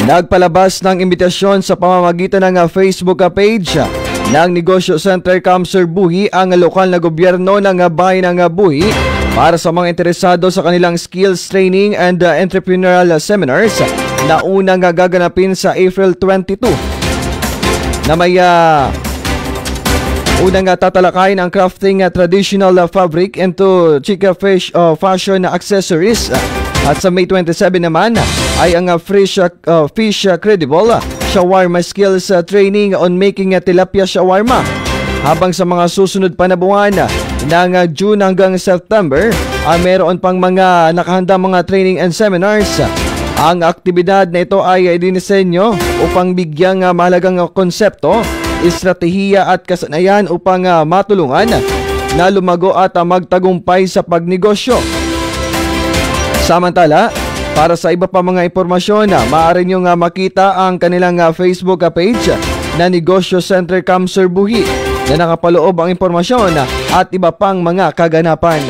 Nagpalabas ng imbitasyon sa pamamagitan ng Facebook page ng Negosyo Center Kamsur Buhi ang lokal na gobyerno ng bayan ng Buhi para sa mga interesado sa kanilang skills training and entrepreneurial seminars na unang gaganapin sa April 22 na may unang tatalakayin ang crafting traditional fabric into chika fashion accessories. At sa May 27 naman ay ang fish credible shawarma skills training on making tilapia shawarma. Habang sa mga susunod pa na buwan ng June hanggang September ay meron pang mga nakahanda mga training and seminars. Ang aktibidad na ito ay dinisenyo upang bigyang mahalagang konsepto, estratehiya at kasanayan upang matulungan na lumago at magtagumpay sa pagnegosyo. Samantala, para sa iba pa mga impormasyon, maaari nyo makita ang kanilang Facebook page na Negosyo Center Kamsur Buhi na nakapaloob ang impormasyon at iba pang mga kaganapan.